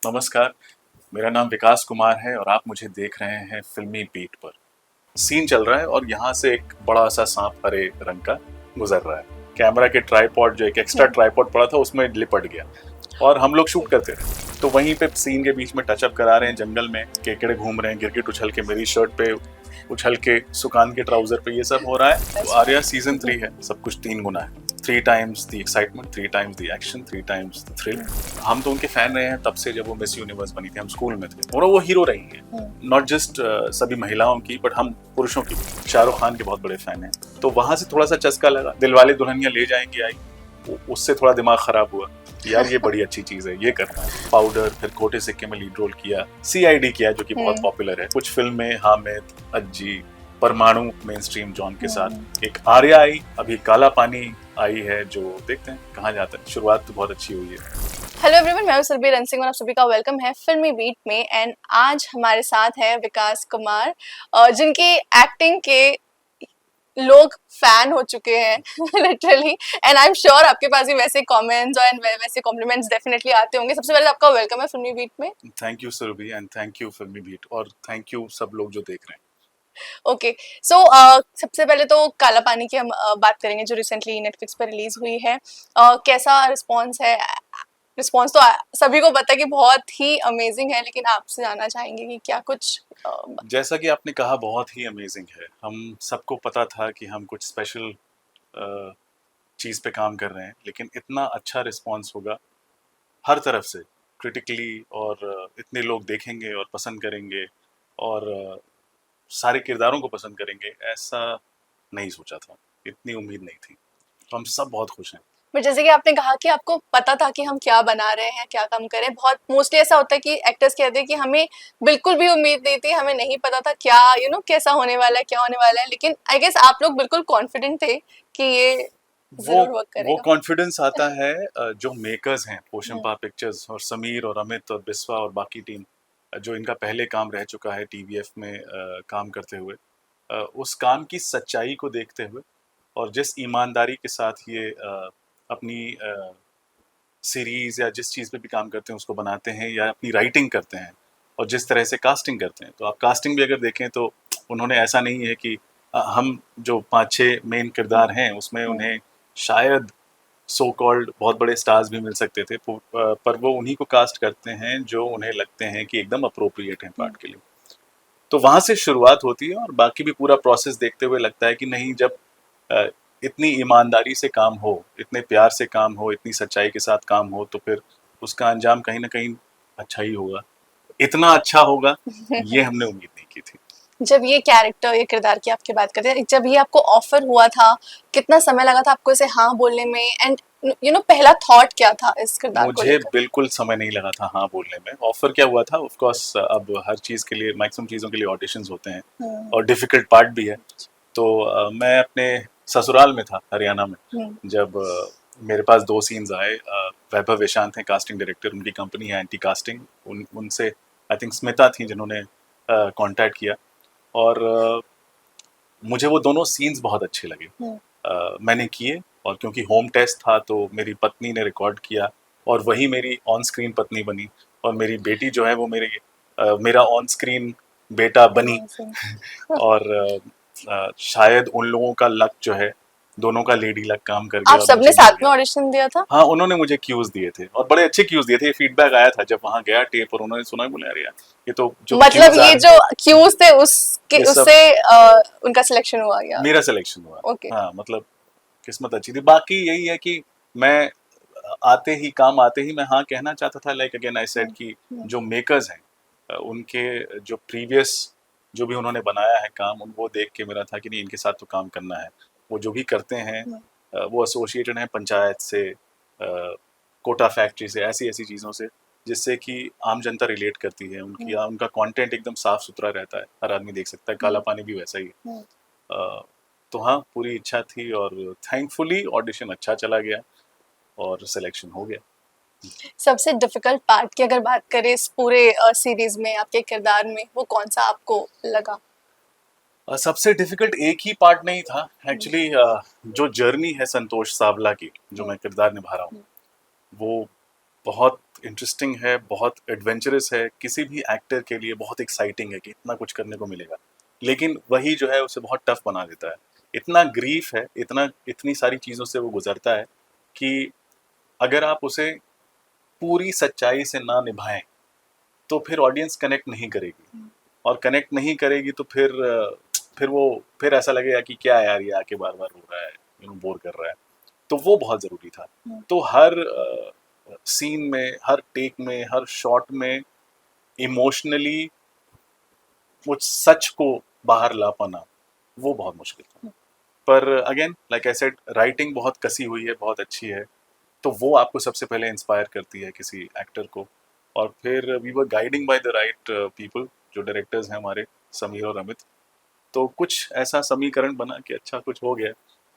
नमस्कार, मेरा नाम विकास कुमार है और आप मुझे देख रहे हैं फिल्मी बीट पर। सीन चल रहा है और यहाँ से एक बड़ा सा सांप हरे रंग का गुजर रहा है। कैमरा के ट्राइपॉड जो एक एक्स्ट्रा ट्राइपॉड पड़ा था उसमें लिपट गया और हम लोग शूट करते रहे। तो वहीं पे सीन के बीच में टचअप करा रहे हैं, जंगल में केकड़े घूम रहे हैं, गिरगिट उछल के मेरी शर्ट पे उछल के सुकान के ट्राउजर पे, ये सब हो रहा है। तो आर्या सीजन 3 है, सब कुछ 3 गुना है। 3 times the excitement, 3 times the action, 3 times the thrill। हम तो उनके फैन रहे हैं तब से जब वो मिस यूनिवर्स बनी थी, हम स्कूल में थे और वो हीरो रही हैं, नॉट जस्ट सभी महिलाओं की बट हम पुरुषों की। शाहरुख खान के बहुत बड़े फैन हैं, तो वहां से थोड़ा सा चस्का लगा। दिलवाले दुल्हनिया ले जाएंगे आई, उससे थोड़ा दिमाग खराब हुआ, यार ये बड़ी अच्छी चीज है, ये करना है। पाउडर, फिर खोटे सिक्के में लीड रोल किया, CID किया जो कि बहुत पॉपुलर है। कुछ फिल्म में हामिद, अज्जी, परमाणु मेन स्ट्रीम जॉन के साथ, एक आर्या आई, अभी काला पानी आई है, जो देखते हैं कहाँ जाता है। शुरुआत तो बहुत अच्छी हुई है। हेलो एवरीवन, मैं हूं सुरभि रनसिंह और आप सभी का वेलकम है फिल्मी बीट में। एंड आज हमारे साथ है विकास कुमार, जिनकी एक्टिंग के लोग फैन हो चुके हैं literally. And I am sure आपके पास भी वैसे कमेंट्स और वैसे कॉम्प्लीमेंट्स डेफिनेटली आते होंगे। सबसे पहले आपका वेलकम है फिल्मी बीट में। Thank you Surabhi and thank you Filmibeat, और थैंक यू सब लोग जो देख रहे हैं। ओके, सो सबसे पहले तो काला पानी की हम बात करेंगे जो रिसेंटली नेटफ्लिक्स पर रिलीज हुई है। कैसा रिस्पॉन्स है? रिस्पॉन्स तो सभी को पता है कि बहुत ही अमेजिंग है, लेकिन आपसे जानना चाहेंगे कि क्या कुछ जैसा कि आपने कहा, बहुत ही अमेजिंग है। हम सबको पता था कि हम कुछ स्पेशल चीज़ पे काम कर रहे हैं, लेकिन इतना अच्छा रिस्पॉन्स होगा हर तरफ से, क्रिटिकली, और इतने लोग देखेंगे और पसंद करेंगे और सारे किरदारों को पसंद करेंगे, ऐसा नहीं सोचा था, इतनी उम्मीद नहीं थी। तो हम सब बहुत खुश हैं। बट जैसे कि आपने कहा कि आपको पता था कि हम क्या बना रहे हैं, क्या काम करें। बहुत मोस्टली ऐसा होता है कि एक्टर्स कहते हैं कि हमें बिल्कुल भी उम्मीद नहीं थी, हमें नहीं पता था क्या कैसा होने वाला है, क्या होने वाला है। लेकिन आई गेस आप लोग बिल्कुल कॉन्फिडेंट थे कि ये जरूर वर्क वो करेगा। कॉन्फिडेंस आता है जो मेकर्स हैं, पोशंपा पिक्चर्स और समीर और अमित और बिस्वा और बाकी टीम, जो इनका पहले काम रह चुका है TVF में काम करते हुए, उस काम की सच्चाई को देखते हुए और जिस ईमानदारी के साथ ये अपनी सीरीज या जिस चीज़ पे भी काम करते हैं उसको बनाते हैं या अपनी राइटिंग करते हैं, और जिस तरह से कास्टिंग करते हैं। तो आप कास्टिंग भी अगर देखें तो उन्होंने ऐसा नहीं है कि हम जो 5-6 मेन किरदार हैं उसमें उन्हें शायद सो कॉल्ड बहुत बड़े स्टार्स भी मिल सकते थे, पर वो उन्हीं को कास्ट करते हैं जो उन्हें लगते हैं कि एकदम अप्रोप्रिएट हैं पार्ट के लिए। तो वहाँ से शुरुआत होती है और बाकी भी पूरा प्रोसेस देखते हुए लगता है कि नहीं, जब इतनी ईमानदारी से काम हो, इतने प्यार से काम हो, इतनी सच्चाई के साथ काम हो, तो फिर उसका अंजाम कहीं ना कहीं अच्छा ही होगा। इतना अच्छा होगा ये हमने उम्मीद नहीं की थी। जब ये कैरेक्टर, ये किरदार की आपकी बात करते हैं, जब ये आपको ऑफर हुआ था, कितना समय लगा था आपको इसे हाँ बोलने में? एंड पहला थॉट क्या था इस किरदार को मुझे लेकर? बिल्कुल समय नहीं लगा था हाँ बोलने में। ऑफर क्या हुआ था, ऑफ कोर्स अब हर चीज़ के लिए, मैक्सिमम चीज़ों के लिए ऑडिशंस होते हैं और डिफिकल्ट पार्ट भी है। तो मैं अपने ससुराल में था हरियाणा में, जब मेरे पास 2 सीन्स आए। वैभव विशांत हैं कास्टिंग डायरेक्टर, उनकी कंपनी है एंटी कास्टिंग, उनसे आई थिंक स्मिता थी जिन्होंने कांटेक्ट किया, और मुझे वो दोनों सीन्स बहुत अच्छे लगे। मैंने किए, और क्योंकि होम टेस्ट था तो मेरी पत्नी ने रिकॉर्ड किया और वही मेरी ऑन स्क्रीन पत्नी बनी, और मेरी बेटी जो है वो मेरा ऑन स्क्रीन बेटा बनी। और शायद उन लोगों का लक जो है, दोनों का लेडी लक काम कर गया आप और सबने मुझे मिल साथ में गया। ऑडिशन दिया था? हाँ, उन्होंने मुझे क्यूज दिए थे और बड़े अच्छे क्यूज दिए थे। ये फीडबैक आया था जब वहाँ गया टेप, और उन्होंने सुना, बोले अरे यार ये तो जो मतलब क्यूज आ ये रहे जो हैं, क्यूज थे उसके ये सब उससे उनका सिलेक्शन हुआ गया? मेरा सिलेक्शन हुआ। ओके। हाँ, मतलब किस्मत अच्छी थी। बाकी यही है कि मैं आते ही मैं हाँ कहना चाहता था। लाइक अगेन आई सेड कि जो मेकर्स हैं, उनके जो प्रीवियस जो भी उन्होंने बनाया है काम, वो देख के मेरा था कि नहीं, इनके साथ तो काम करना है। वो जो भी करते हैं वो एसोसिएटेड हैं पंचायत से, कोटा फैक्ट्री से, ऐसी ऐसी चीज़ों से जिससे कि आम जनता रिलेट करती है। उनका कंटेंट एकदम साफ सुथरा रहता है, हर आदमी देख सकता है। काला पानी भी वैसा ही है। तो हाँ, पूरी इच्छा थी और थैंकफुली ऑडिशन अच्छा चला गया और सिलेक्शन हो गया। सबसे डिफिकल्ट पार्ट की अगर बात करें इस पूरे सीरीज में, आपके किरदार में, वो कौन सा आपको लगा? सबसे डिफिकल्ट एक ही पार्ट नहीं था एक्चुअली। जो जर्नी है संतोष सावला की, जो मैं किरदार निभा रहा हूँ, वो बहुत इंटरेस्टिंग है, बहुत एडवेंचरस है, किसी भी एक्टर के लिए बहुत एक्साइटिंग है कि इतना कुछ करने को मिलेगा। लेकिन वही जो है उसे बहुत टफ बना देता है। इतना ग्रीफ है, इतनी सारी चीज़ों से वो गुजरता है कि अगर आप उसे पूरी सच्चाई से ना निभाएं तो फिर ऑडियंस कनेक्ट नहीं करेगी, और कनेक्ट नहीं करेगी तो फिर ऐसा लगेगा कि क्या यार ये आके बार बार हो रहा है, बोर कर रहा है। तो वो बहुत ज़रूरी था। तो हर सीन में, हर टेक में, हर शॉट में इमोशनली उस सच को बाहर ला पाना वो बहुत मुश्किल था। पर again like I said, writing बहुत कसी हुई है, बहुत अच्छी है, तो वो आपको सबसे पहले इंस्पायर करती है किसी एक्टर को। और फिर we were guiding by the right people, जो डायरेक्टर्स हैं हमारे, समीर और अमित। तो कुछ ऐसा समीकरण बना कि अच्छा कुछ हो गया।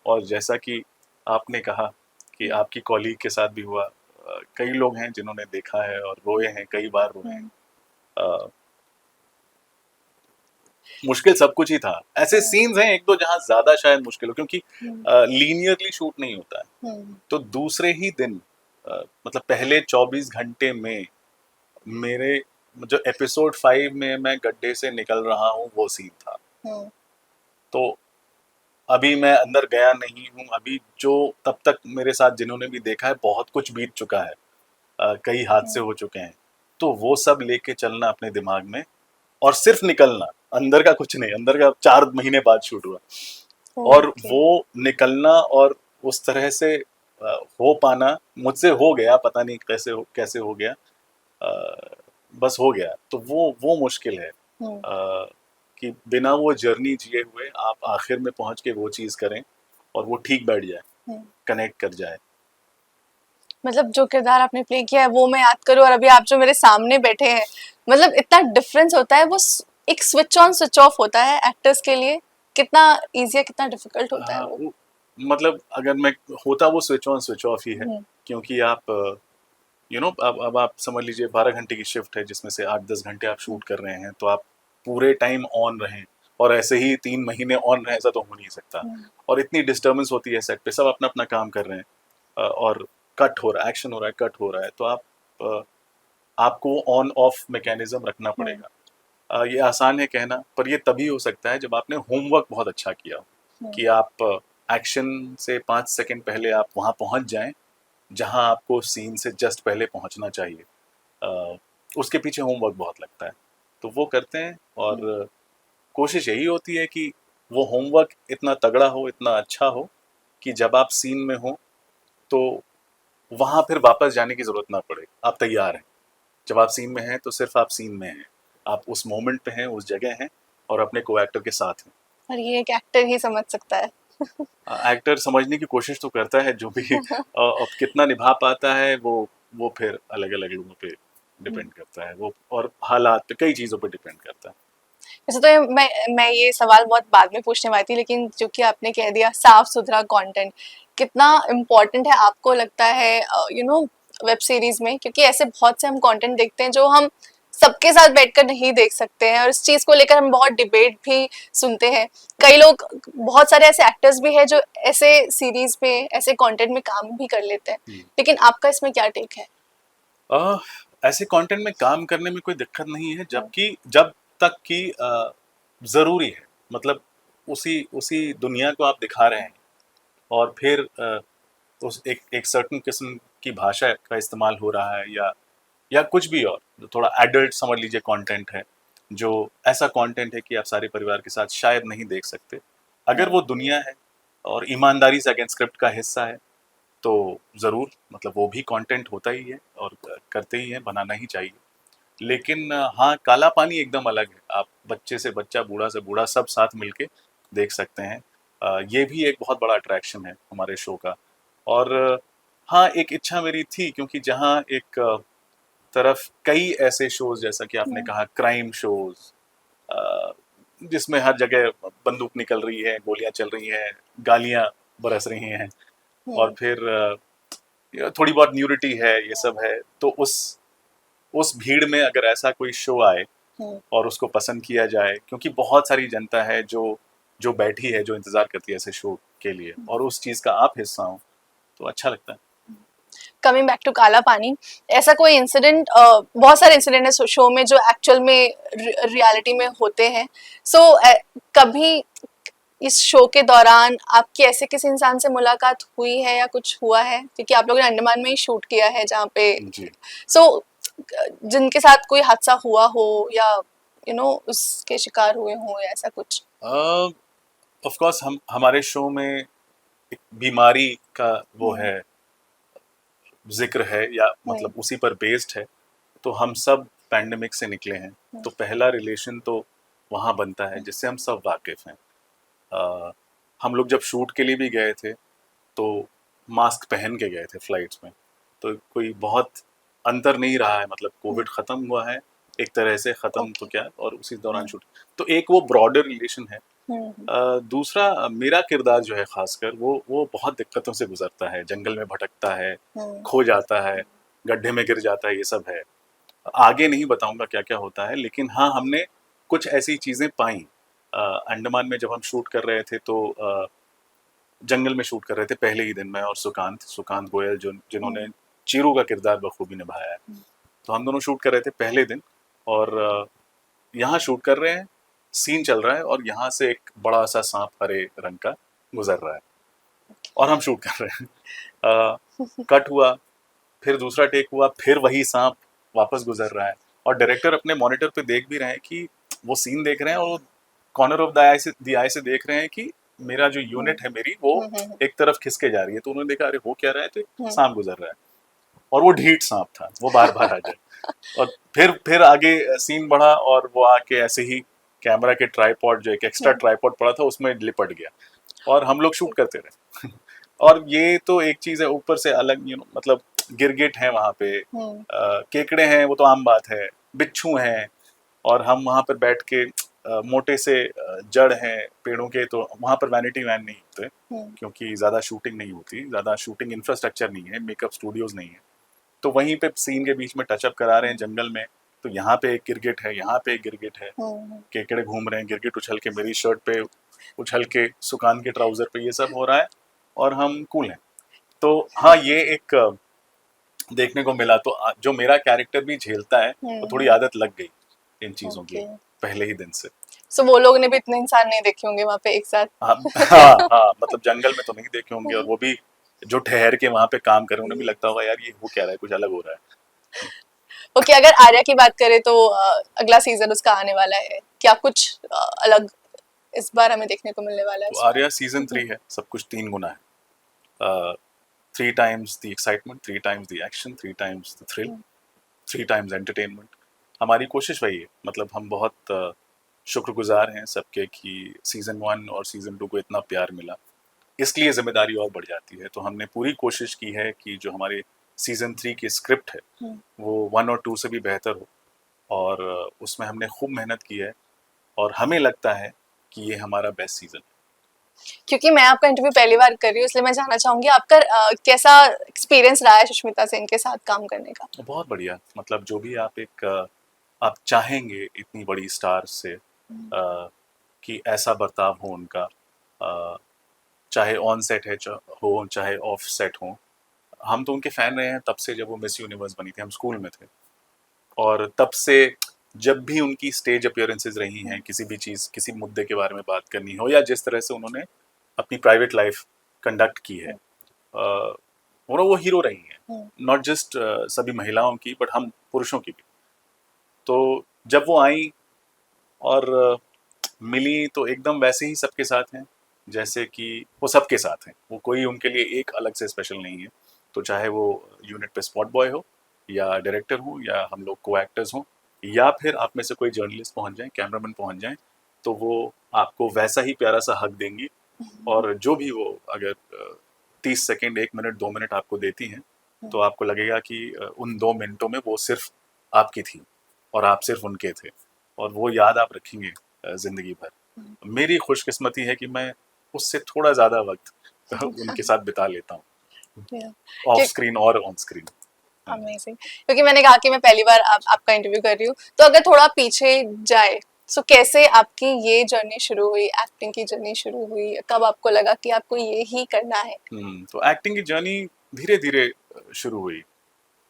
और जैसा कि आपने कहा कि आपकी कॉलीग के साथ भी हुआ, कई लोग हैं जिन्होंने देखा है और रोए हैं, कई बार रोए हैं। अ, मुश्किल सब कुछ ही था। ऐसे सीन्स हैं एक दो जहाँ ज्यादा शायद मुश्किल हो, क्योंकि लीनियरली शूट नहीं होता है। तो दूसरे ही दिन मतलब पहले 24 घंटे में मेरे जो एपिसोड 5 में मैं गड्ढे से निकल रहा हूँ वो सीन था। तो अभी मैं अंदर गया नहीं हूँ, अभी जो तब तक मेरे साथ जिन्होंने भी देखा है बहुत कुछ बीत चुका है, कई हादसे हो चुके हैं। तो वो सब लेके चलना अपने दिमाग में, और सिर्फ निकलना, अंदर का कुछ नहीं। अंदर का 4 महीने बाद शूट हुआ, और वो निकलना और उस तरह से हो पाना मुझसे हो गया, पता नहीं कैसे हो गया, बस हो गया। तो वो मुश्किल है कि बिना वो जर्नी जिए हुए आप आखिर में पहुंच के वो चीज करें और वो ठीक बैठ जाए, कनेक्ट कर जाए। मतलब जो किरदार आपने प्ले किया है वो मैं याद करूँ, और अभी आप जो मेरे सामने बैठे हैं, मतलब इतना डिफरेंस होता है। वो एक स्विच ऑन स्विच ऑफ होता है एक्टर्स के लिए। कितना इजी है, कितना डिफिकल्ट होता है वो। मतलब अगर मैं होता वो स्विच ऑन स्विच ऑफ ही है, क्योंकि आप अब आप समझ लीजिए 12 घंटे की शिफ्ट है जिसमें से 8-10 घंटे आप शूट कर रहे हैं, तो आप पूरे टाइम ऑन रहें और ऐसे ही 3 महीने ऑन रहें, ऐसा तो हो नहीं सकता। और इतनी डिस्टर्बेंस होती है सेट पे, सब अपना अपना काम कर रहे हैं, और कट हो रहा है, एक्शन हो रहा है, कट हो रहा है, तो आपको ऑन ऑफ मैकेनिज्म रखना पड़ेगा। ये आसान है कहना, पर ये तभी हो सकता है जब आपने होमवर्क बहुत अच्छा किया हो, कि आप एक्शन से 5 सेकंड पहले आप वहाँ पहुँच जाएं जहां आपको सीन से जस्ट पहले पहुंचना चाहिए। उसके पीछे होमवर्क बहुत लगता है, तो वो करते हैं। और कोशिश यही होती है कि वो होमवर्क इतना तगड़ा हो, इतना अच्छा हो, कि जब आप सीन में हो तो वहां फिर वापस जाने की जरूरत ना पड़े, आप तैयार हैं। जब आप सीन में हैं तो सिर्फ आप सीन में हैं, आप उस मोमेंट पे हैं, उस जगह हैं, और अपने को एक्टर के साथ हैं। और ये एक एक्टर ही समझ सकता है। एक्टर समझने की कोशिश तो करता है जो भी, अब कितना निभा पाता है वो फिर अलग अलग लोगों पे डिपेंड करता है, वो और हालात पे, कई चीज़ों पे डिपेंड करता है। वैसे तो मैं ये सवाल बहुत बाद में पूछने वाली थी, लेकिन जो कि आपने कह दिया, साफ सुथरा कंटेंट कितना इम्पोर्टेंट है आपको लगता है वेब सीरीज में? क्योंकि ऐसे बहुत से हम कंटेंट देखते हैं जो हम सबके साथ बैठकर नहीं देख सकते हैं, और इस चीज को लेकर हम बहुत डिबेट भी सुनते हैं। कई लोग, बहुत सारे ऐसे एक्टर्स भी हैं जो ऐसे सीरीज में, ऐसे कंटेंट में काम भी कर लेते हैं, लेकिन आपका इसमें क्या टेक है? ऐसे कंटेंट में काम करने में कोई दिक्कत नहीं है, जब तक कि ज़रूरी है, मतलब उसी उसी दुनिया को आप दिखा रहे हैं, और फिर उस एक सर्टेन किस्म की भाषा का इस्तेमाल हो रहा है, या कुछ भी, और जो थोड़ा एडल्ट समझ लीजिए कंटेंट है, जो ऐसा कंटेंट है कि आप सारे परिवार के साथ शायद नहीं देख सकते। अगर वो दुनिया है और ईमानदारी से अगेंस्ट स्क्रिप्ट का हिस्सा है, तो ज़रूर, मतलब वो भी कंटेंट होता ही है और करते ही हैं, बनाना ही चाहिए। लेकिन हाँ, काला पानी एकदम अलग है, आप बच्चे से बच्चा, बूढ़ा से बूढ़ा सब साथ मिलके देख सकते हैं। ये भी एक बहुत बड़ा अट्रैक्शन है हमारे शो का। और हाँ, एक इच्छा मेरी थी, क्योंकि जहाँ एक तरफ कई ऐसे शोज, जैसा कि आपने कहा, क्राइम शोज, जिसमें हर जगह बंदूक निकल रही है, गोलियां चल रही हैं, गालियां बरस रही हैं, और फिर थोड़ी बहुत न्यूडिटी है, ये सब है, तो उस भीड़ में अगर ऐसा कोई शो आए और उसको पसंद किया जाए, क्योंकि बहुत सारी जनता है जो बैठी है, जो इंतजार करती है ऐसे शो के लिए, और उस चीज़ का आप हिस्सा हो, तो अच्छा लगता है। कमिंग बैक टू काला पानी, ऐसा कोई इंसिडेंट, बहुत सारे इंसिडेंट है शो में जो एक्चुअल में रियलिटी में होते हैं। सो कभी इस शो के दौरान आपकी ऐसे किसी इंसान से मुलाकात हुई है या कुछ हुआ है, क्योंकि आप लोगों ने अंडमान में ही शूट किया है जहाँ पे, जी। सो जिनके साथ कोई हादसा हुआ हो या उसके शिकार हुए हो या ऐसा कुछ? ऑफ कोर्स हम हमारे शो में एक बीमारी का वो हम्म, है, जिक्र है, या मतलब उसी पर बेस्ड है। तो हम सब पैंडेमिक से निकले हैं, तो पहला रिलेशन तो वहाँ बनता है जिससे हम सब वाकिफ हैं। अ, हम लोग जब शूट के लिए भी गए थे तो मास्क पहन के गए थे फ्लाइट्स में, तो कोई बहुत अंतर नहीं रहा है, मतलब कोविड ख़त्म हुआ है एक तरह से, ख़त्म तो ओके। क्या, और उसी दौरान शूट। तो एक वो ब्रॉडर रिलेशन है। हम्म। दूसरा मेरा किरदार जो है खासकर, वो बहुत दिक्कतों से गुजरता है, जंगल में भटकता है, हम्म। खो जाता है, गड्ढे में गिर जाता है, ये सब है। आगे नहीं बताऊंगा क्या क्या होता है, लेकिन हाँ हमने कुछ ऐसी चीज़ें पाई। अंडमान में जब हम शूट कर रहे थे तो जंगल में शूट कर रहे थे पहले ही दिन, मैं और सुकांत सुकांत गोयल जो जिन्होंने चीरू का किरदार बखूबी निभाया है। तो हम दोनों शूट कर रहे थे पहले दिन, और यहाँ शूट कर रहे हैं, सीन चल रहा है, और यहाँ से एक बड़ा सा सांप हरे रंग का गुजर रहा है और हम शूट कर रहे हैं। कट हुआ, फिर दूसरा टेक हुआ, फिर वही सांप वापस गुजर रहा है, और डायरेक्टर अपने मॉनिटर पे देख भी रहे हैं कि वो सीन देख रहे हैं, और कॉर्नर ऑफ द आई से देख रहे हैं कि मेरा जो यूनिट है मेरी, वो एक तरफ खिसके जा रही है। तो उन्होंने देखा, अरे हो क्या रहा है, तो एक सांप गुजर रहा है, और वो ढीठ सांप था, वो बार बार आ जाए। और फिर आगे सीन बढ़ा, और वो आके ऐसे ही कैमरा के ट्राईपॉड, जो एक एक्स्ट्रा ट्राईपॉड पड़ा था, उसमें लिपट गया, और हम लोग शूट करते रहे। और ये तो एक चीज है, ऊपर से अलग मतलब गिरगिट है वहाँ पे, केकड़े हैं, वो तो आम बात है, बिच्छू हैं, और हम वहाँ पर बैठ के मोटे से जड़ हैं पेड़ों के, तो वहाँ पर वैनिटी वैन नहीं होते, क्योंकि ज़्यादा शूटिंग नहीं होती, ज़्यादा शूटिंग इंफ्रास्ट्रक्चर नहीं है, मेकअप स्टूडियोज नहीं है। तो वहीं पे सीन के बीच में टचअप करा रहे हैं जंगल में, तो यहाँ पे एक गिरगिट है, यहाँ पे एक गिरगिट है, केकड़े घूम रहे हैं, गिरगिट उछल के मेरी शर्ट पे, उछल के सुकान के ट्राउजर पे, ये सब हो रहा है, और हम कूल हैं। तो हाँ, ये एक देखने को मिला। तो जो मेरा कैरेक्टर भी झेलता है, तो थोड़ी आदत लग गई इन चीजों की पहले ही दिन से। सो वो लोग ने भी इतने इंसान नहीं देखे होंगे वहाँ पे एक साथ? हाँ हाँ हाँ, मतलब जंगल में तो नहीं देखे होंगे, और वो भी जो ठहर के वहां पे काम कर रहे हैं, उन्हें भी लगता होगा यार ये हो क्या रहा है, कुछ अलग हो रहा है। ओके, अगर आर्या की बात करें तो अगला सीजन उसका आने वाला है, क्या कुछ अलग इस बार हमें देखने को मिलने वाला है तो उसमें? आर्या सीजन 3 है, सब कुछ 3 गुना है। 3 times the excitement, 3 times the action, 3 times the thrill, 3 times entertainment. हमारी कोशिश वही है, मतलब हम बहुत शुक्रगुजार हैं सबके कि सीजन 1 और सीजन 2 को इतना प्यार मिला, इसलिए जिम्मेदारी और बढ़ जाती है। तो हमने पूरी कोशिश की है कि जो हमारे सीजन 3 की स्क्रिप्ट है वो 1 और 2 से भी बेहतर हो, और उसमें हमने खूब मेहनत की है, और हमें लगता है कि ये हमारा बेस्ट सीजन है। क्योंकि मैं आपका इंटरव्यू पहली बार कर रही हूँ, इसलिए मैं जानना चाहूंगी आपका कैसा एक्सपीरियंस रहा है सुष्मिता सेन के साथ काम करने का? बहुत बढ़िया, मतलब जो भी आप एक आप चाहेंगे इतनी बड़ी स्टार से कि ऐसा बर्ताव हो उनका, अ, चाहे ऑन सेट है हो चाहे ऑफ सेट हो। हम तो उनके फैन रहे हैं तब से, जब वो मिस यूनिवर्स बनी थी, हम स्कूल में थे, और तब से जब भी उनकी स्टेज अपीयरेंसेस रही हैं, किसी भी चीज़, किसी मुद्दे के बारे में बात करनी हो, या जिस तरह से उन्होंने अपनी प्राइवेट लाइफ कंडक्ट की है, वो हीरो रही हैं, नॉट जस्ट सभी महिलाओं की, बट हम पुरुषों की भी। तो जब वो आई और मिली, तो एकदम वैसे ही सबके साथ हैं जैसे कि वो सबके साथ हैं, वो कोई उनके लिए एक अलग से स्पेशल नहीं है। तो चाहे वो यूनिट पे स्पॉट बॉय हो, या डायरेक्टर हो, या हम लोग को एक्टर्स हों, या फिर आप में से कोई जर्नलिस्ट पहुंच जाए, कैमरामैन पहुंच जाए, तो वो आपको वैसा ही प्यारा सा हक देंगी। और जो भी वो अगर 30 सेकेंड, 1 मिनट, 2 मिनट आपको देती हैं, तो आपको लगेगा कि उन 2 मिनटों में वो सिर्फ आपकी थी, और आप सिर्फ उनके थे, और वो याद आप रखेंगे जिंदगी भर। मेरी खुशकिस्मती है कि मैं उससे थोड़ा ज़्यादा वक्त उनके साथ बिता लेता हूँ, ऑफ स्क्रीन और ऑन स्क्रीन। अमेजिंग। क्योंकि मैंने कहा कि मैं पहली बार आपका इंटरव्यू कर रही हूँ, तो अगर थोड़ा पीछे जाए, सो कैसे आपकी ये जर्नी शुरू हुई, एक्टिंग की जर्नी शुरू हुई, कब आपको लगा कि आपको ये ही करना है? तो एक्टिंग की जर्नी धीरे धीरे शुरू हुई।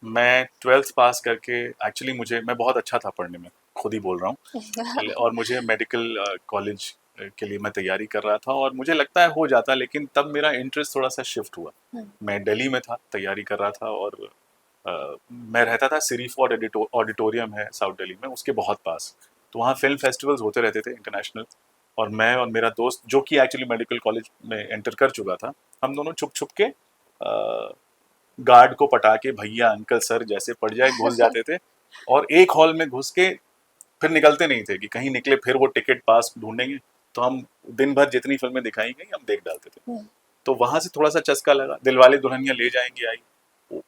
मैं 12th पास करके एक्चुअली मैं बहुत अच्छा था पढ़ने में, खुद ही बोल रहा हूँ। और मुझे मेडिकल कॉलेज के लिए मैं तैयारी कर रहा था और मुझे लगता है हो जाता, लेकिन तब मेरा इंटरेस्ट थोड़ा सा शिफ्ट हुआ। मैं दिल्ली में था, तैयारी कर रहा था और मैं रहता था सिरी फोर्ट ऑडिटोरियम है साउथ दिल्ली में, उसके बहुत पास। तो वहाँ फिल्म फेस्टिवल्स होते रहते थे इंटरनेशनल, और मैं और मेरा दोस्त जो कि एक्चुअली मेडिकल कॉलेज में एंटर कर चुका था, हम दोनों छुप छुप के गार्ड को पटा के भैया अंकल सर जैसे पड़ जाए घुस जाते थे, और एक हॉल में घुस के फिर निकलते नहीं थे कि कहीं निकले फिर वो टिकट पास ढूंढेंगे। तो हम दिन भर जितनी फिल्में दिखाई गई हम देख डालते थे। तो वहां से थोड़ा सा चस्का लगा। दिलवाले दुल्हनिया ले जाएंगे आई,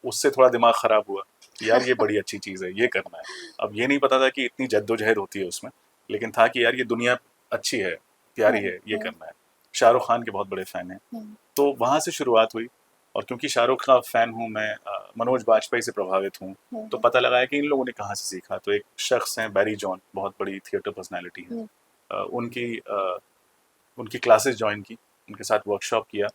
उससे थोड़ा दिमाग खराब हुआ कि यार ये बड़ी अच्छी चीज़ है, ये करना है। अब ये नहीं पता था कि इतनी जद्दोजहद होती है उसमें, लेकिन था कि यार ये दुनिया अच्छी है, प्यारी है, ये करना है। शाहरुख खान के बहुत बड़े फ़ैन हैं, तो वहाँ से शुरुआत हुई। और क्योंकि शाहरुख का फ़ैन हूँ मैं, मनोज बाजपेयी से प्रभावित हूँ, तो पता लगा है कि इन लोगों ने कहाँ से सीखा। तो एक शख्स हैं बैरी जॉन, बहुत बड़ी थिएटर पर्सनैलिटी है, उनकी क्लासेस ज्वाइन की, उनके साथ वर्कशॉप किया,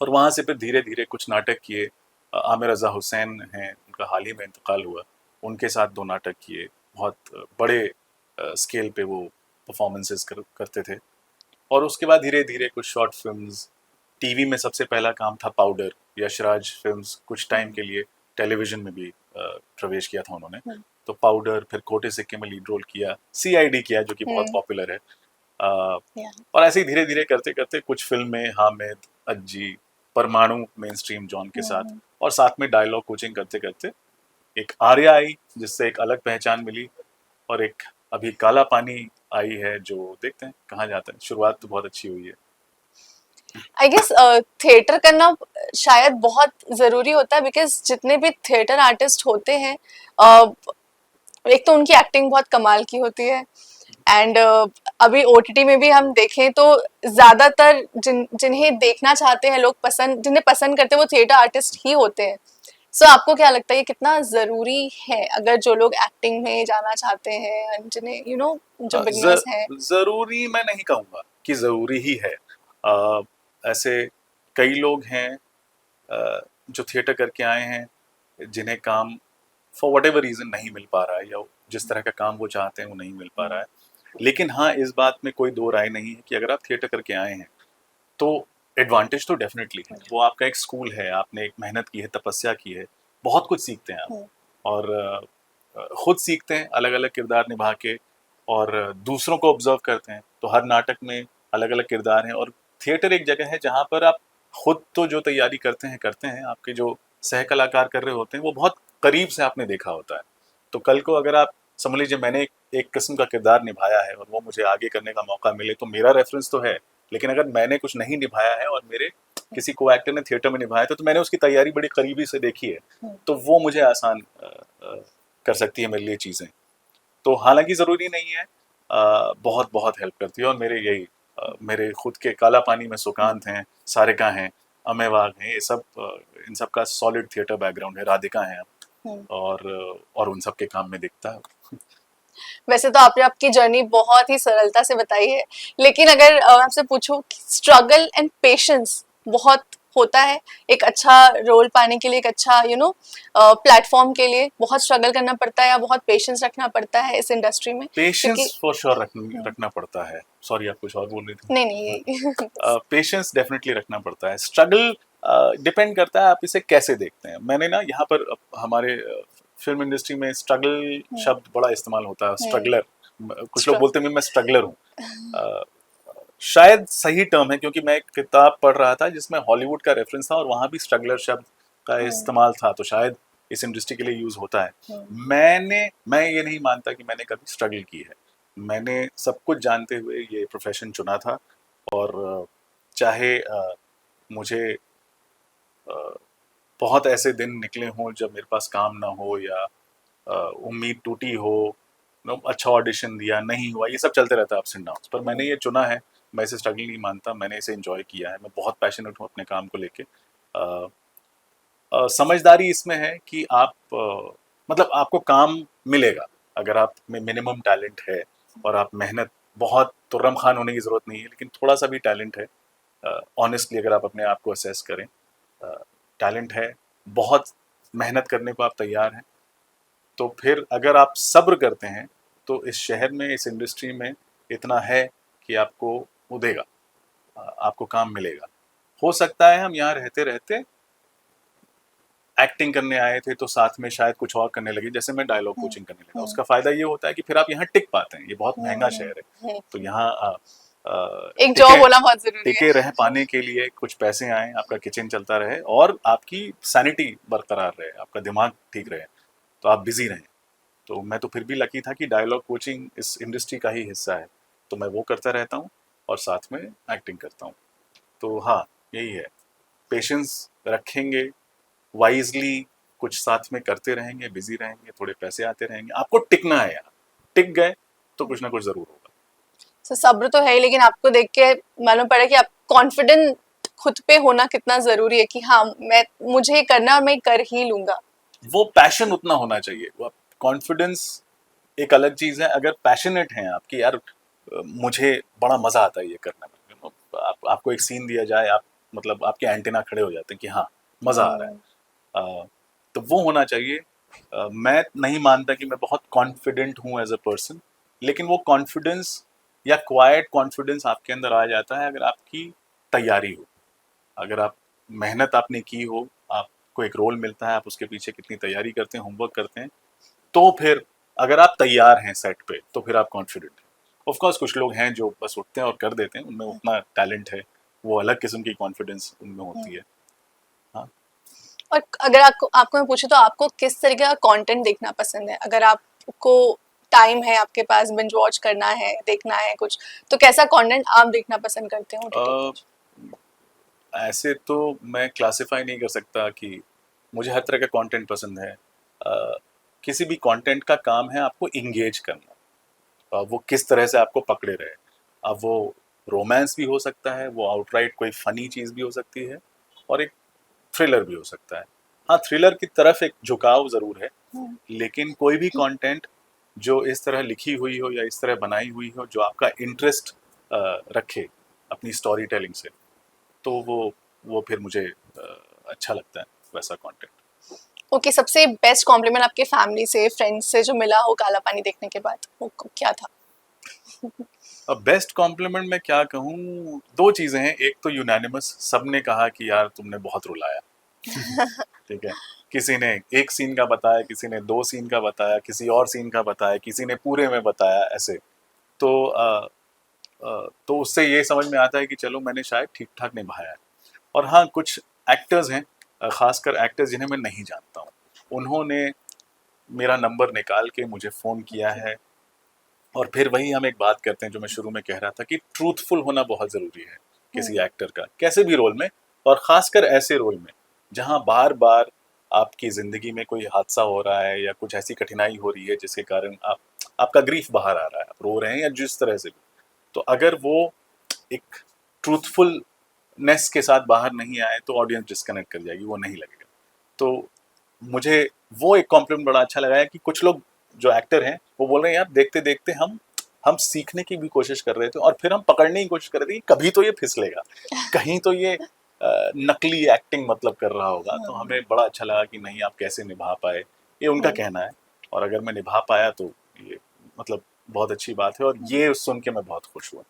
और वहाँ से फिर धीरे धीरे कुछ नाटक किए। आमिर रज़ा हुसैन हैं, उनका हाल ही में इंतकाल हुआ, उनके साथ 2 नाटक किए। बहुत बड़े स्केल पे वो परफॉर्मेंसेस करते थे। और उसके बाद धीरे धीरे कुछ शॉर्ट फिल्म्स, टीवी में सबसे पहला काम था पाउडर, यशराज फिल्म्स, कुछ टाइम के लिए टेलीविजन में भी प्रवेश किया था उन्होंने। तो पाउडर, फिर खोटे सिक्के में लीड रोल किया, सीआईडी किया जो कि बहुत पॉपुलर है। और ऐसे ही धीरे धीरे करते करते कुछ फिल्में, हामिद, अज्जी, परमाणु मेन स्ट्रीम जॉन के साथ, और साथ में डायलॉग कोचिंग करते करते एक आर्या आई जिससे एक अलग पहचान मिली, और एक अभी काला पानी आई है जो देखते हैं कहाँ जाता है। शुरुआत तो बहुत अच्छी हुई है। आई गेस थिएटर करना शायद बहुत जरूरी होता है, बिकॉज जितने भी थिएटर आर्टिस्ट होते हैं, एक तो उनकी एक्टिंग बहुत कमाल की होती है, एंड अभी ओटीटी में भी हम देखें तो ज्यादातर जिन्हें देखना चाहते हैं लोग, जिन्हें पसंद करते हैं, वो थिएटर आर्टिस्ट ही होते हैं। सो आपको क्या लगता है ये कितना जरूरी है, अगर जो लोग एक्टिंग में जाना चाहते हैं, जिन्हें जो बिगनर्स हैं? जरूरी मैं नहीं कहूँगा कि जरूरी ही है। ऐसे कई लोग हैं जो थिएटर करके आए हैं, जिन्हें काम फॉर वट एवर रीज़न नहीं मिल पा रहा है, या जिस तरह का काम वो चाहते हैं वो नहीं मिल पा रहा है। लेकिन हाँ, इस बात में कोई दो राय नहीं है कि अगर आप थिएटर करके आए हैं तो एडवांटेज तो डेफिनेटली है। वो आपका एक स्कूल है, आपने एक मेहनत की है, तपस्या की है, बहुत कुछ सीखते हैं आप। और खुद सीखते हैं अलग अलग किरदार निभा के, और दूसरों को ऑब्जर्व करते हैं। तो हर नाटक में अलग अलग किरदार हैं, और थिएटर एक जगह है जहाँ पर आप खुद तो जो तैयारी करते हैं, आपके जो सह कलाकार कर रहे होते हैं वो बहुत करीब से आपने देखा होता है। तो कल को अगर आप समझ लीजिए मैंने एक किस्म का किरदार निभाया है और वो मुझे आगे करने का मौका मिले, तो मेरा रेफरेंस तो है। लेकिन अगर मैंने कुछ नहीं निभाया है और मेरे किसी को एक्टर ने थिएटर में निभाया था, तो मैंने उसकी तैयारी बड़ी करीबी से देखी है, तो वो मुझे आसान कर सकती है मेरे लिए चीज़ें। तो हालांकि ज़रूरी नहीं है, बहुत बहुत हेल्प करती है। और मेरे खुद के काला पानी में सुकांत हैं, सारिका हैं, अमय वाघ हैं, ये सब इन सब का सॉलिड थिएटर बैकग्राउंड है, राधिका हैं और उन सब के काम में दिखता है। वैसे तो आपने आपकी जर्नी बहुत ही सरलता से बताई है, लेकिन अगर आपसे पूछूं, स्ट्रगल एंड पेशेंस बहुत होता है एक अच्छा रोल पाने के लिए, एक अच्छा प्लेटफॉर्म के लिए बहुत स्ट्रगल करना पड़ता है, या बहुत पेशेंस रखना पड़ता है इस इंडस्ट्री में? पेशेंस फॉर श्योर रखना पड़ता है। सॉरी, आप कुछ और बोल रही थी। नहीं पेशेंस डेफिनेटली रखना पड़ता है। स्ट्रगल डिपेंड करता है आप इसे कैसे देखते हैं। मैंने ना यहाँ पर हमारे फिल्म इंडस्ट्री में स्ट्रगल शब्द बड़ा इस्तेमाल होता है, स्ट्रगलर। कुछ लोग बोलते हैं मैं स्ट्रगलर हूँ। शायद सही टर्म है, क्योंकि मैं एक किताब पढ़ रहा था जिसमें हॉलीवुड का रेफरेंस था और वहाँ भी स्ट्रगलर शब्द का इस्तेमाल था, तो शायद इस इंडस्ट्री के लिए यूज होता है। मैं ये नहीं मानता कि मैंने कभी स्ट्रगल की है। मैंने सब कुछ जानते हुए ये प्रोफेशन चुना था, और चाहे मुझे बहुत ऐसे दिन निकले हों जब मेरे पास काम ना हो, या उम्मीद टूटी हो, अच्छा ऑडिशन दिया नहीं हुआ, ये सब चलते रहता है अप्स एंड डाउन्स, पर मैंने ये चुना है। मैं इसे स्ट्रगल नहीं मानता, मैंने इसे एंजॉय किया है। मैं बहुत पैशनेट हूँ अपने काम को लेके। समझदारी इसमें है कि आप मतलब आपको काम मिलेगा अगर आप में मिनिमम टैलेंट है और आप मेहनत, बहुत तुर्रम खान होने की ज़रूरत नहीं है, लेकिन थोड़ा सा भी टैलेंट है। ऑनेस्टली अगर आप अपने आप को असेस करें, टैलेंट है बहुत मेहनत करने को आप तैयार हैं, तो फिर अगर आप सब्र करते हैं तो इस शहर में, इस इंडस्ट्री में इतना है कि आपको वो देगा, आपको काम मिलेगा। हो सकता है हम यहाँ रहते रहते एक्टिंग करने आए थे तो साथ में शायद कुछ और करने लगे, जैसे मैं डायलॉग हम्म, कोचिंग करने लगा। हम्म, उसका फायदा ये होता है कि फिर आप यहाँ टिक पाते हैं, ये बहुत महंगा हम्म, शहर है, हम्म। तो यहाँ एक टिके जॉब होना बहुत जरूरी टिके रह है। पाने के लिए कुछ पैसे आए, आपका किचन चलता रहे और आपकी सैनिटी बरकरार रहे, आपका दिमाग ठीक रहे, तो आप बिजी रहें। तो मैं तो फिर भी लकी था कि डायलॉग कोचिंग इस इंडस्ट्री का ही हिस्सा है, तो मैं वो करता रहता हूँ और साथ में एक्टिंग करता हूँ। तो हाँ, यही है, पेशेंस रखेंगे, वाइजली कुछ साथ में करते रहेंगे, बिजी रहेंगे, थोड़े पैसे आते रहेंगे, आपको टिकना है यहाँ। टिक गए तो कुछ ना कुछ जरूर होगा। तो सब्र तो है ही, लेकिन आपको देख के मालूम पड़ा कि आप कॉन्फिडेंट खुद पे होना कितना जरूरी है कि हाँ मैं मुझे ये करना है और मैं कर ही लूंगा। वो पैशन उतना होना चाहिए, वो कॉन्फिडेंस एक अलग चीज है। अगर पैशनेट हैं आपकी, यार मुझे बड़ा मजा आता है ये करने में, आपको एक सीन दिया जाए, आप मतलब आपके एंटेना खड़े हो जाते हैं कि हाँ मजा आ रहा है। हम्म, तो वो होना चाहिए। मैं नहीं मानता कि मैं बहुत कॉन्फिडेंट हूँ एज अ पर्सन, लेकिन वो कॉन्फिडेंस या क्वाइट कॉन्फिडेंस आपके अंदर आ जाता है अगर आपकी तैयारी हो, अगर आप मेहनत आपने की हो, आपको एक रोल मिलता है, आप उसके पीछे कितनी तैयारी करते हैं, होमवर्क करते हैं, तो फिर अगर आप तैयार हैं सेट पे तो फिर आप कॉन्फिडेंट हैं। ऑफ कोर्स कुछ लोग हैं जो बस उठते हैं और कर देते हैं, उनमें उतना टैलेंट है, वो अलग किस्म की कॉन्फिडेंस उनमें हम्म। होती है। हाँ। और अगर आपको आपको मैं पूछूं तो आपको किस तरीके का कंटेंट देखना पसंद है? अगर आपको टाइम है, आपके पास बिंज वॉच करना है, देखना है कुछ, तो कैसा कंटेंट आप देखना पसंद करते हो ओटीटी अ, पे? ऐसे तो मैं क्लासिफाई नहीं कर सकता कि मुझे हर तरह का कंटेंट पसंद है। किसी भी कंटेंट का काम है आपको इंगेज करना, वो किस तरह से आपको पकड़े रहे। अब वो रोमांस भी हो सकता है, वो आउटराइट कोई फनी चीज़ भी हो सकती है, और एक थ्रिलर भी हो सकता है। हाँ, थ्रिलर की तरफ एक झुकाव ज़रूर है, हम्म, लेकिन कोई भी कंटेंट जो इस तरह लिखी हुई हो या इस तरह बनाई हुई हो जो आपका इंटरेस्ट रखे अपनी स्टोरी टेलिंग से, तो वो फिर मुझे अच्छा लगता है, वैसा कंटेंट। ओके, सबसे बेस्ट कॉम्प्लीमेंट आपके फैमिली से, फ्रेंड्स से जो मिला हो काला पानी देखने के बाद, वो क्या था? अब बेस्ट कॉम्प्लीमेंट मैं क्या कहूँ, दो चीज़ें हैं। एक तो यूनानिमस, सबने कहा कि यार तुमने बहुत रुलाया। ठीक है, किसी ने एक सीन का बताया, किसी ने दो सीन का बताया, किसी और सीन का बताया, किसी ने पूरे में बताया, ऐसे। तो तो उससे ये समझ में आता है कि चलो मैंने शायद ठीक ठाक निभाया है। और हाँ, कुछ एक्टर्स हैं, खासकर एक्टर्स जिन्हें मैं नहीं जानता हूँ, उन्होंने मेरा नंबर निकाल के मुझे फ़ोन किया ओके। है। और फिर वही हम एक बात करते हैं जो मैं शुरू में कह रहा था कि ट्रूथफुल होना बहुत ज़रूरी है किसी हम्म, एक्टर का, कैसे भी रोल में, और ख़ासकर ऐसे रोल में जहाँ बार बार आपकी ज़िंदगी में कोई हादसा हो रहा है या कुछ ऐसी कठिनाई हो रही है जिसके कारण आपका ग्रीफ बाहर आ रहा है, आप रो रहे हैं या जिस तरह से भी। तो अगर वो एक ट्रूथफुलनेस के साथ बाहर नहीं आए तो ऑडियंस डिस्कनेक्ट कर जाएगी, वो नहीं लगेगा। तो मुझे वो एक कॉम्प्लीमेंट बड़ा अच्छा लगा है कि कुछ लोग जो एक्टर हैं वो बोल रहे हैं यार देखते देखते हम सीखने की भी कोशिश कर रहे थे और फिर हम पकड़ने की कोशिश कर रहे थे कि कभी तो ये फिसलेगा, कहीं तो ये नकली एक्टिंग मतलब कर रहा होगा। तो हम्म, हमें बड़ा अच्छा लगा कि नहीं, आप कैसे निभा पाए, ये उनका हम्म, कहना है। और अगर मैं निभा पाया तो ये मतलब बहुत अच्छी बात है, और हम्म। ये सुन के मैं बहुत खुश हुआ।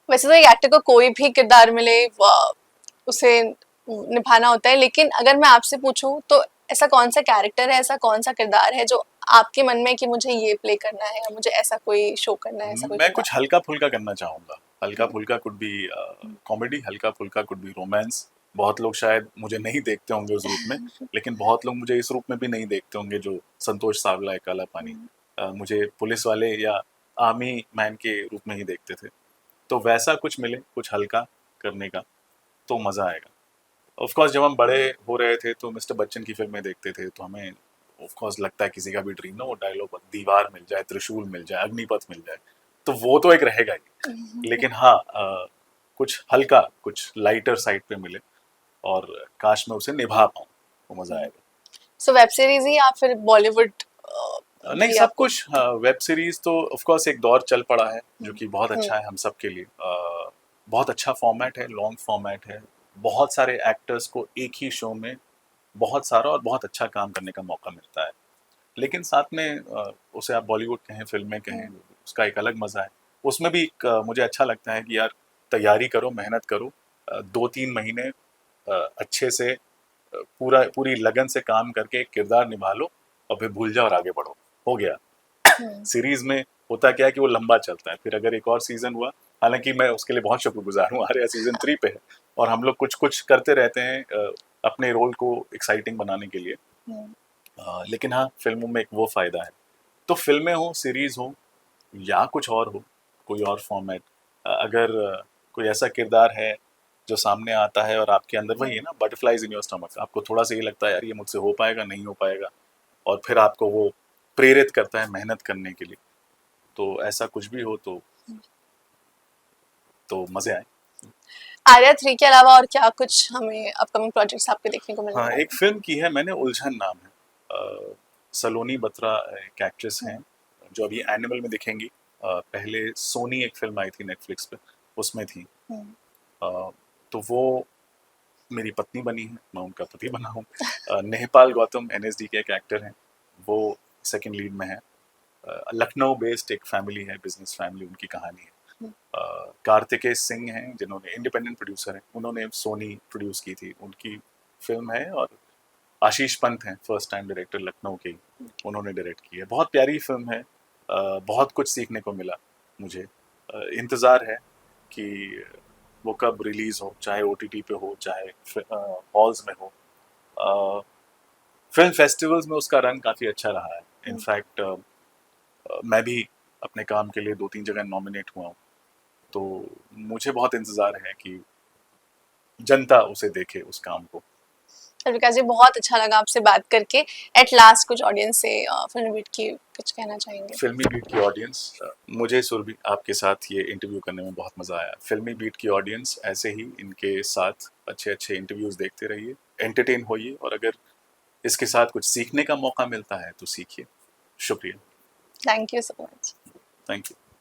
वैसे तो एक एक्टर को कोई भी किरदार मिले उसे निभाना होता है, लेकिन अगर मैं आपसे पूछूं तो ऐसा कौन सा कैरेक्टर है, ऐसा कौन सा किरदार है जो आपके मन में है कि मुझे ये प्ले करना है या मुझे ऐसा कोई शो करना है, ऐसा कोई मैं किरदार? कुछ हल्का फुल्का करना चाहूँगा। हल्का हम्म, फुल्का कुड बी कॉमेडी, हल्का फुल्का कुड बी रोमांस। बहुत लोग शायद मुझे नहीं देखते होंगे उस रूप में, लेकिन बहुत लोग मुझे इस रूप में भी नहीं देखते होंगे जो संतोष सावला है काला पानी। हम्म। मुझे पुलिस वाले या आर्मी मैन के रूप में ही देखते थे। तो वैसा कुछ मिले, कुछ हल्का करने का, तो मज़ा आएगा। ऑफ कोर्स जब हम बड़े हो रहे थे तो मिस्टर बच्चन की फिल्में देखते थे, तो हमें ऑफ कोर्स लगता है किसी का भी ड्रीम ना वो डायलॉग, दीवार मिल जाए, त्रिशूल मिल जाए, अग्निपथ मिल जाए, तो वो तो एक रहेगा ही। लेकिन हाँ, कुछ हल्का, कुछ लाइटर साइड पे मिले और काश मैं उसे निभा पाऊँ, तो मज़ा आएगा। सो वेब सीरीज ही या फिर बॉलीवुड नहीं, भी सब आपको? कुछ। वेब सीरीज तो ऑफ कोर्स एक दौर चल पड़ा है जो हम्म, कि बहुत हम्म, अच्छा है हम सब के लिए। बहुत अच्छा फॉर्मेट है, लॉन्ग फॉर्मेट है, बहुत सारे एक्टर्स को एक ही शो में बहुत सारा और बहुत अच्छा काम करने का मौका मिलता है। लेकिन साथ में उसे आप बॉलीवुड कहें, फ़िल्में कहें, उसका एक अलग मज़ा है। उसमें भी एक मुझे अच्छा लगता है कि यार तैयारी करो, मेहनत करो, 2-3 महीने अच्छे से पूरी लगन से काम करके एक किरदार निभा लो और फिर भूल जाओ और आगे बढ़ो, हो गया। सीरीज़ में होता क्या है कि वो लंबा चलता है, फिर अगर एक और सीज़न हुआ, हालाँकि मैं उसके लिए बहुत शुक्रगुज़ार हूँ, आर्या सीज़न 3 पे है और हम लोग कुछ-कुछ करते रहते हैं अपने रोल को एक्साइटिंग बनाने के लिए। लेकिन हाँ, फ़िल्मों में एक वो फ़ायदा है। तो फ़िल्में हों, सीरीज़ हो या कुछ और हो, कोई और फॉर्मेट, अगर कोई ऐसा किरदार है जो सामने आता है और आपके अंदर वही है ना, बटरफ्लाइज इन योर स्टमक, आपको थोड़ा सा ये लगता है यार ये मुझसे हो पाएगा, नहीं हो पाएगा, और फिर आपको वो प्रेरित करता है मेहनत करने के लिए। तो ऐसा कुछ भी हो तो मज़े आए। आर्या 3 के अलावा और क्या कुछ हमें अपकमिंग प्रोजेक्ट्स आपके देखने को मिलने हाँ, वाले एक फ़िल्म की है मैंने, उलझन नाम है। सलोनी बत्रा एक एक्ट्रेस हैं जो अभी एनिमल में दिखेंगी। पहले सोनी एक फ़िल्म आई थी नेटफ्लिक्स पे, उसमें थी। हैं? तो वो मेरी पत्नी बनी है, मैं उनका पति बना हूँ। नेहपाल गौतम एनएसडी के एक एक्टर हैं, वो सेकंड लीड में है। लखनऊ बेस्ड एक फैमिली है, बिजनेस फैमिली, उनकी कहानी है। कार्तिकेय सिंह हैं जिन्होंने, इंडिपेंडेंट प्रोड्यूसर हैं, उन्होंने सोनी प्रोड्यूस की थी, उनकी फिल्म है। और आशीष पंत हैं फर्स्ट टाइम डायरेक्टर लखनऊ के ही, उन्होंने डायरेक्ट की है। बहुत प्यारी फिल्म है, बहुत कुछ सीखने को मिला मुझे। इंतज़ार है कि वो कब रिलीज़ हो, चाहे ओटीटी पे हो, चाहे हॉल्स में हो। फिल्म फेस्टिवल्स में उसका रन काफ़ी अच्छा रहा है। इनफैक्ट मैं भी अपने काम के लिए 2-3 जगह नॉमिनेट हुआ हूँ, तो मुझे बहुत इंतज़ार है कि जनता उसे देखे, उस काम को। तो विकास जी, बहुत अच्छा लगा आपसे बात करके। एट लास्ट कुछ ऑडियंस से फिल्म बीट की कुछ कहना चाहेंगे? फिल्मी बीट की ऑडियंस, मुझे सुरभि आपके साथ ये इंटरव्यू करने में बहुत मज़ा आया। फिल्मी बीट की ऑडियंस ऐसे ही इनके साथ अच्छे-अच्छे इंटरव्यूज़ देखते रहिए, एंटरटेन होइए, और अगर इसके साथ कुछ सीखने का मौका मिलता है तो सीखिए। शुक्रिया। Thank you so much. Thank you.